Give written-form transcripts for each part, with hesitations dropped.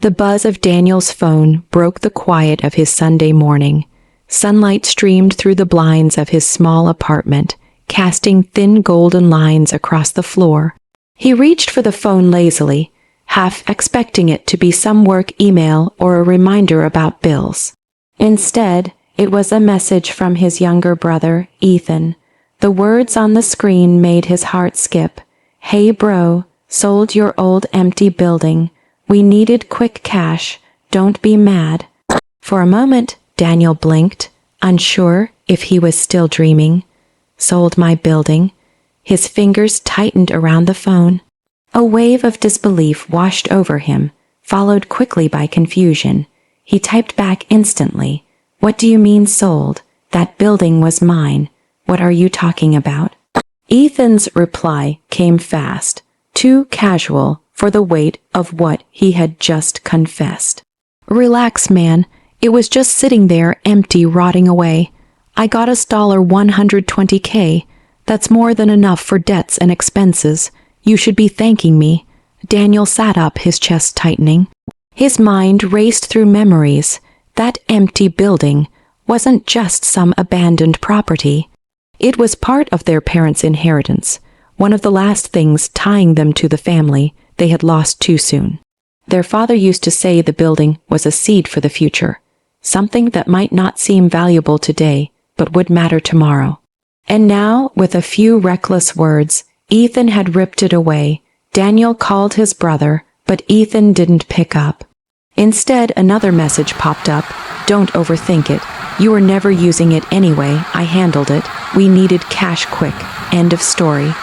The buzz of Daniel's phone broke the quiet of his Sunday morning. Sunlight streamed through the blinds of his small apartment, casting thin golden lines across the floor. He reached for the phone lazily, half expecting it to be some work email or a reminder about bills. Instead, it was a message from his younger brother, Ethan. The words on the screen made his heart skip. "Hey bro, sold your old empty building. We needed quick cash. Don't be mad." For a moment, Daniel blinked, unsure if he was still dreaming. Sold my building. His fingers tightened around the phone. A wave of disbelief washed over him, followed quickly by confusion. He typed back instantly. "What do you mean sold? That building was mine. What are you talking about?" Ethan's reply came fast, too casual for the weight of what he had just confessed. "Relax, man. It was just sitting there empty, rotting away. I got us $120K. That's more than enough for debts and expenses. You should be thanking me." Daniel sat up, his chest tightening. His mind raced through memories. That empty building wasn't just some abandoned property. It was part of their parents' inheritance, one of the last things tying them to the family they had lost too soon. Their father used to say the building was a seed for the future, something that might not seem valuable today, but would matter tomorrow. And now, with a few reckless words, Ethan had ripped it away. Daniel called his brother, but Ethan didn't pick up. Instead, another message popped up. "Don't overthink it. You were never using it anyway. I handled it. We needed cash quick. End of story."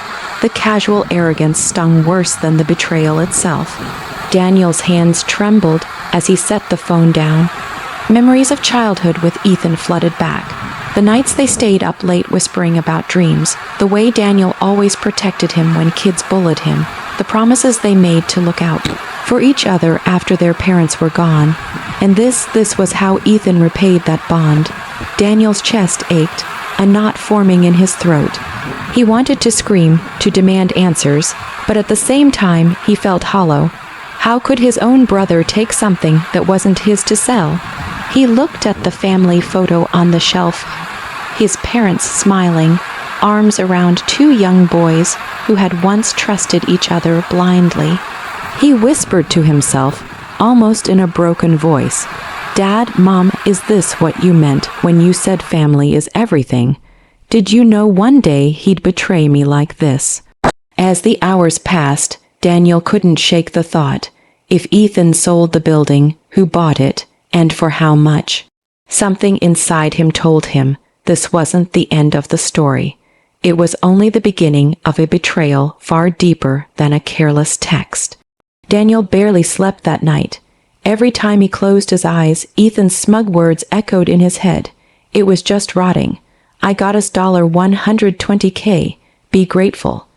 The casual arrogance stung worse than the betrayal itself. Daniel's hands trembled as he set the phone down. Memories of childhood with Ethan flooded back. The nights they stayed up late whispering about dreams, the way Daniel always protected him when kids bullied him, the promises they made to look out for each other after their parents were gone. And this was how Ethan repaid that bond. Daniel's chest ached, a knot forming in his throat. He wanted to scream, to demand answers, but at the same time he felt hollow. How could his own brother take something that wasn't his to sell? He looked at the family photo on the shelf, his parents smiling, arms around two young boys who had once trusted each other blindly. He whispered to himself, almost in a broken voice, "Dad, Mom, is this what you meant when you said family is everything? Did you know one day he'd betray me like this?" As the hours passed, Daniel couldn't shake the thought. If Ethan sold the building, who bought it, and for how much? Something inside him told him this wasn't the end of the story. It was only the beginning of a betrayal far deeper than a careless text. Daniel barely slept that night. Every time he closed his eyes, Ethan's smug words echoed in his head. It was just rotting. "I got us $120K. Be grateful."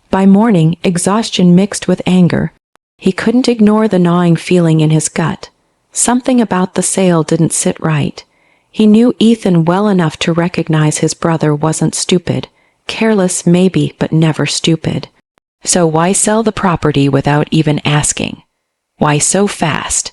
By morning, exhaustion mixed with anger. He couldn't ignore the gnawing feeling in his gut. Something about the sale didn't sit right. He knew Ethan well enough to recognize his brother wasn't stupid. Careless, maybe, but never stupid. So why sell the property without even asking? Why so fast?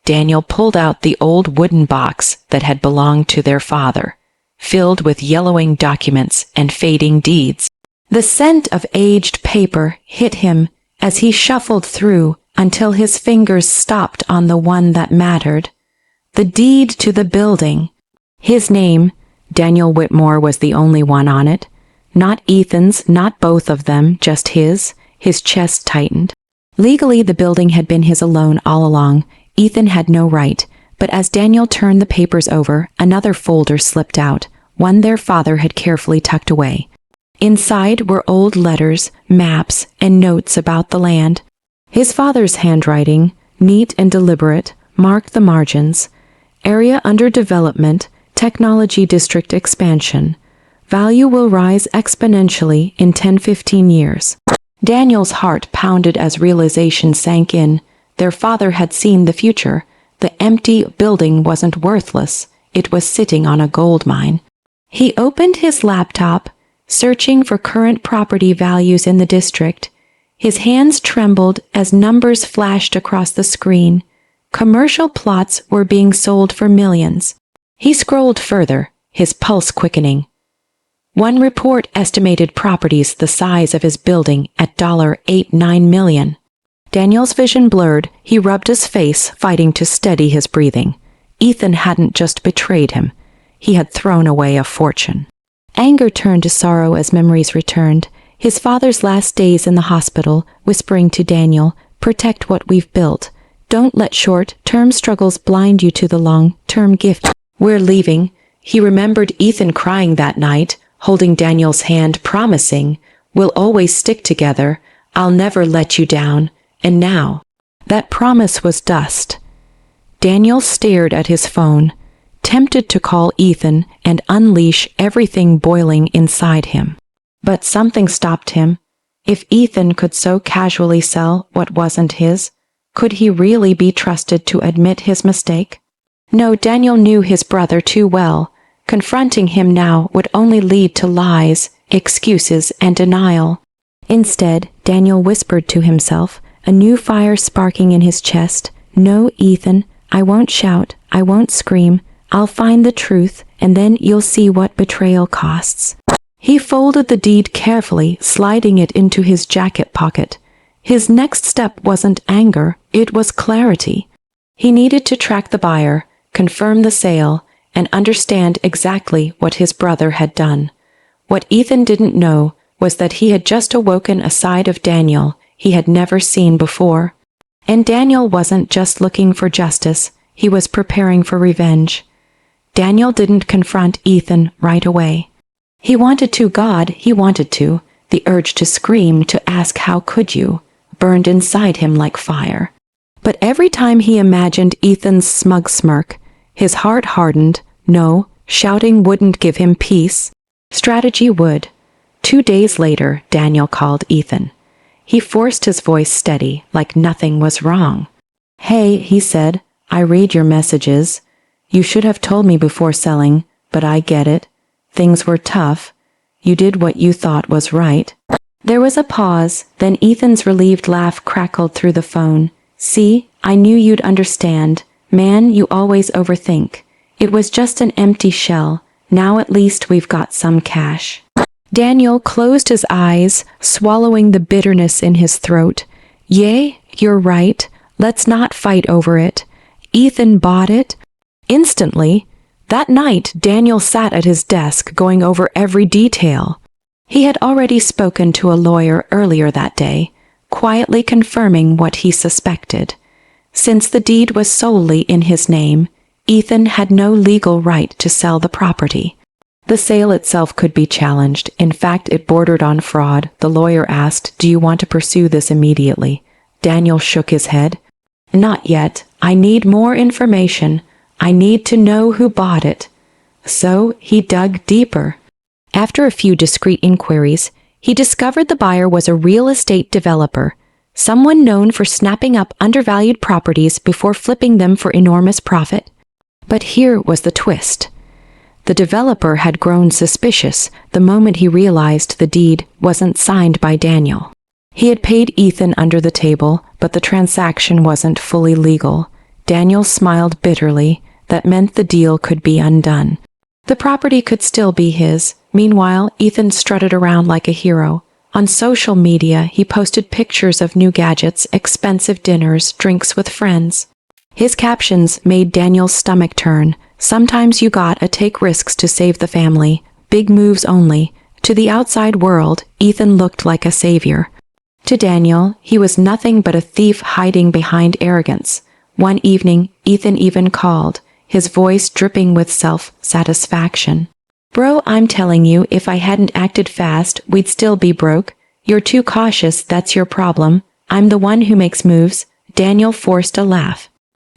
Daniel pulled out the old wooden box that had belonged to their father, filled with yellowing documents and fading deeds. The scent of aged paper hit him as he shuffled through until his fingers stopped on the one that mattered. The deed to the building. His name, Daniel Whitmore, was the only one on it. Not Ethan's, not both of them, just his. His chest tightened. Legally, the building had been his alone all along. Ethan had no right, but as Daniel turned the papers over, another folder slipped out, one their father had carefully tucked away. Inside were old letters, maps, and notes about the land. His father's handwriting, neat and deliberate, marked the margins. Area under development, technology district expansion. Value will rise exponentially in 10-15 years. Daniel's heart pounded as realization sank in. Their father had seen the future. The empty building wasn't worthless. It was sitting on a gold mine. He opened his laptop, searching for current property values in the district. His hands trembled as numbers flashed across the screen. Commercial plots were being sold for millions. He scrolled further, his pulse quickening. One report estimated properties the size of his building at $8.9 million. Daniel's vision blurred. He rubbed his face, fighting to steady his breathing. Ethan hadn't just betrayed him. He had thrown away a fortune. Anger turned to sorrow as memories returned. His father's last days in the hospital, whispering to Daniel, "Protect what we've built. Don't let short-term struggles blind you to the long-term gift. We're leaving." He remembered Ethan crying that night, holding Daniel's hand, promising, "We'll always stick together. I'll never let you down." And now, that promise was dust. Daniel stared at his phone, tempted to call Ethan and unleash everything boiling inside him. But something stopped him. If Ethan could so casually sell what wasn't his, could he really be trusted to admit his mistake? No, Daniel knew his brother too well. Confronting him now would only lead to lies, excuses, and denial. Instead, Daniel whispered to himself, a new fire sparking in his chest. "No, Ethan, I won't shout, I won't scream. I'll find the truth, and then you'll see what betrayal costs." He folded the deed carefully, sliding it into his jacket pocket. His next step wasn't anger, it was clarity. He needed to track the buyer, confirm the sale, and understand exactly what his brother had done. What Ethan didn't know was that he had just awoken a side of Daniel he had never seen before. And Daniel wasn't just looking for justice, he was preparing for revenge. Daniel didn't confront Ethan right away. He wanted to, he wanted to. The urge to scream, to ask "how could you?" burned inside him like fire. But every time he imagined Ethan's smug smirk, his heart hardened. No, shouting wouldn't give him peace. Strategy would. 2 days later, Daniel called Ethan. He forced his voice steady, like nothing was wrong. "Hey," he said, "I read your messages. You should have told me before selling, but I get it. Things were tough. You did what you thought was right." There was a pause, then Ethan's relieved laugh crackled through the phone. "See, I knew you'd understand. Man, you always overthink. It was just an empty shell. Now at least we've got some cash." Daniel closed his eyes, swallowing the bitterness in his throat. "Yay, you're right. Let's not fight over it. Ethan bought it." Instantly, that night, Daniel sat at his desk going over every detail. He had already spoken to a lawyer earlier that day, quietly confirming what he suspected. Since the deed was solely in his name, Ethan had no legal right to sell the property. The sale itself could be challenged. In fact, it bordered on fraud. The lawyer asked, "Do you want to pursue this immediately?" Daniel shook his head. "Not yet. I need more information. I need to know who bought it." So he dug deeper. After a few discreet inquiries, he discovered the buyer was a real estate developer, someone known for snapping up undervalued properties before flipping them for enormous profit. But here was the twist. The developer had grown suspicious the moment he realized the deed wasn't signed by Daniel. He had paid Ethan under the table, but the transaction wasn't fully legal. Daniel smiled bitterly. That meant the deal could be undone. The property could still be his. Meanwhile, Ethan strutted around like a hero. On social media, he posted pictures of new gadgets, expensive dinners, drinks with friends. His captions made Daniel's stomach turn. "Sometimes you gotta take risks to save the family. Big moves only." To the outside world, Ethan looked like a savior. To Daniel, he was nothing but a thief hiding behind arrogance. One evening, Ethan even called, his voice dripping with self-satisfaction. "Bro, I'm telling you, if I hadn't acted fast, we'd still be broke. You're too cautious, that's your problem. I'm the one who makes moves." Daniel forced a laugh.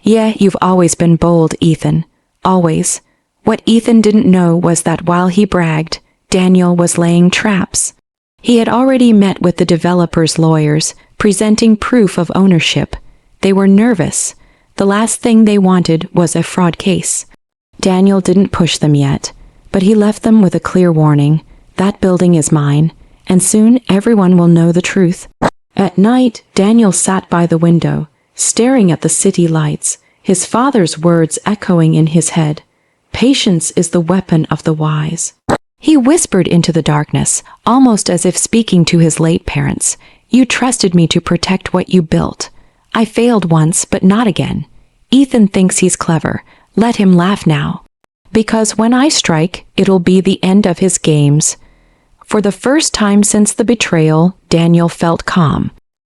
"Yeah, you've always been bold, Ethan. Always." What Ethan didn't know was that while he bragged, Daniel was laying traps. He had already met with the developer's lawyers, presenting proof of ownership. They were nervous. The last thing they wanted was a fraud case. Daniel didn't push them yet, but he left them with a clear warning. "That building is mine, and soon everyone will know the truth." At night, Daniel sat by the window, staring at the city lights, his father's words echoing in his head. Patience is the weapon of the wise. He whispered into the darkness, almost as if speaking to his late parents. You trusted me to protect what you built. I failed once, but not again. Ethan thinks he's clever. Let him laugh now. Because when I strike, it'll be the end of his games. For the first time since the betrayal, Daniel felt calm.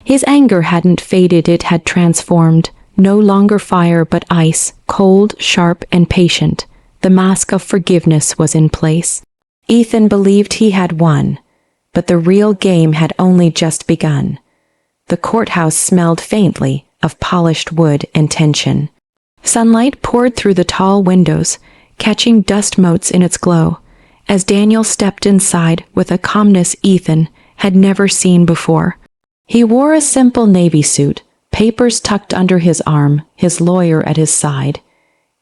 His anger hadn't faded, it had transformed. No longer fire but ice, cold, sharp, and patient. The mask of forgiveness was in place. Ethan believed he had won, but the real game had only just begun. The courthouse smelled faintly of polished wood and tension. Sunlight poured through the tall windows, catching dust motes in its glow, as Daniel stepped inside with a calmness Ethan had never seen before. He wore a simple navy suit, papers tucked under his arm, his lawyer at his side.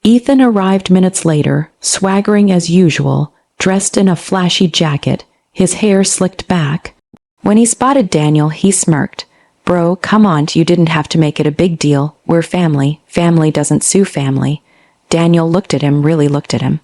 Ethan arrived minutes later, swaggering as usual, dressed in a flashy jacket, his hair slicked back. When he spotted Daniel, he smirked. Bro, come on, you didn't have to make it a big deal. We're family. Family doesn't sue family. Daniel looked at him, really looked at him.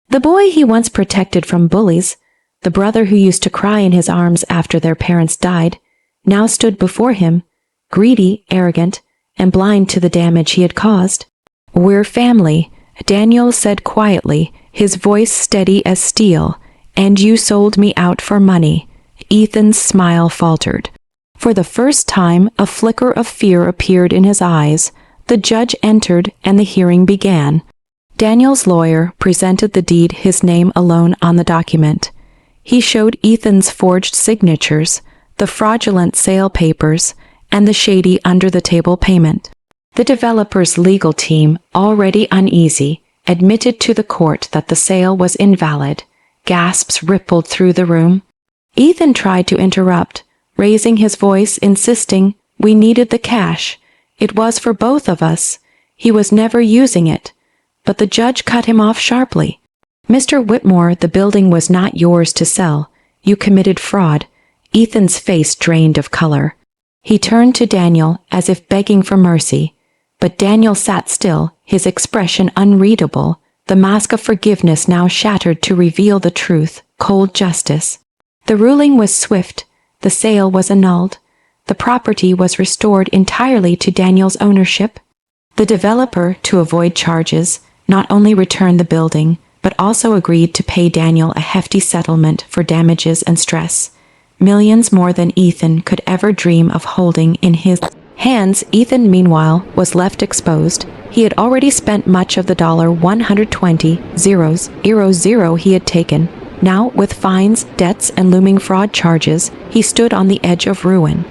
The boy he once protected from bullies, the brother who used to cry in his arms after their parents died, now stood before him, greedy, arrogant, and blind to the damage he had caused. We're family, Daniel said quietly, his voice steady as steel. And you sold me out for money. Ethan's smile faltered. For the first time, a flicker of fear appeared in his eyes. The judge entered and the hearing began. Daniel's lawyer presented the deed, his name alone on the document. He showed Ethan's forged signatures, the fraudulent sale papers, and the shady under-the-table payment. The developer's legal team, already uneasy, admitted to the court that the sale was invalid. Gasps rippled through the room. Ethan tried to interrupt, raising his voice, insisting, we needed the cash. It was for both of us. He was never using it. But the judge cut him off sharply. Mr. Whitmore, the building was not yours to sell. You committed fraud. Ethan's face drained of color. He turned to Daniel as if begging for mercy. But Daniel sat still, his expression unreadable, the mask of forgiveness now shattered to reveal the truth, cold justice. The ruling was swift. The sale was annulled. The property was restored entirely to Daniel's ownership. The developer, to avoid charges, not only returned the building, but also agreed to pay Daniel a hefty settlement for damages and stress. Millions more than Ethan could ever dream of holding in his hands. Ethan, meanwhile, was left exposed. He had already spent much of the $120,000 he had taken. Now, with fines, debts, and looming fraud charges, he stood on the edge of ruin.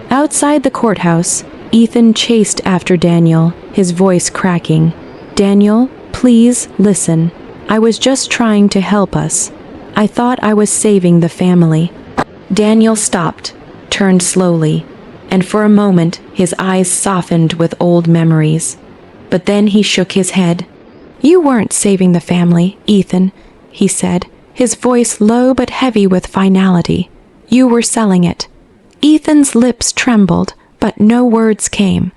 Outside the courthouse, Ethan chased after Daniel, his voice cracking. Daniel, please listen. I was just trying to help us. I thought I was saving the family. Daniel stopped, turned slowly, and for a moment his eyes softened with old memories. But then he shook his head. You weren't saving the family, Ethan, he said, his voice low but heavy with finality. You were selling it. Ethan's lips trembled, but no words came.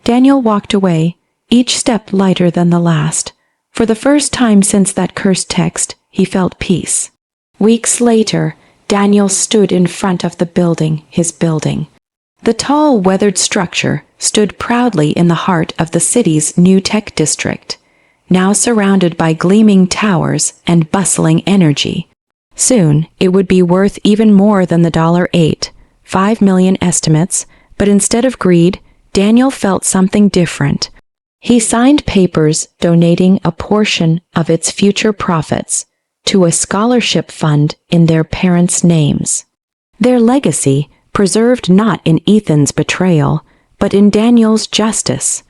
Daniel walked away, each step lighter than the last. For the first time since that cursed text, he felt peace. Weeks later, Daniel stood in front of the building, his building. The tall, weathered structure stood proudly in the heart of the city's new tech district, now surrounded by gleaming towers and bustling energy. Soon, it would be worth even more than the $5 million estimates, but instead of greed, Daniel felt something different. He signed papers donating a portion of its future profits to a scholarship fund in their parents' names. Their legacy preserved not in Ethan's betrayal, but in Daniel's justice.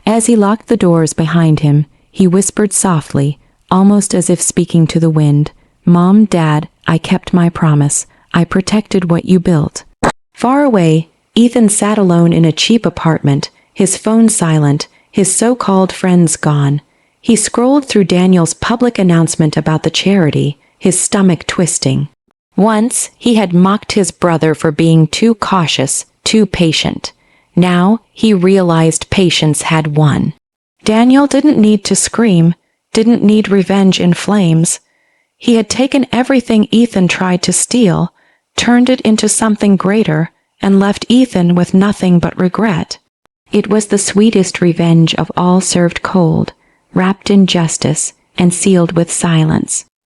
As he locked the doors behind him, he whispered softly, almost as if speaking to the wind, Mom, Dad, I kept my promise. I protected what you built. Far away, Ethan sat alone in a cheap apartment, his phone silent, his so-called friends gone. He scrolled through Daniel's public announcement about the charity, his stomach twisting. Once, he had mocked his brother for being too cautious, too patient. Now he realized patience had won. Daniel didn't need to scream, didn't need revenge in flames. He had taken everything Ethan tried to steal, turned it into something greater, and left Ethan with nothing but regret. It was the sweetest revenge of all, served cold, wrapped in justice, and sealed with silence.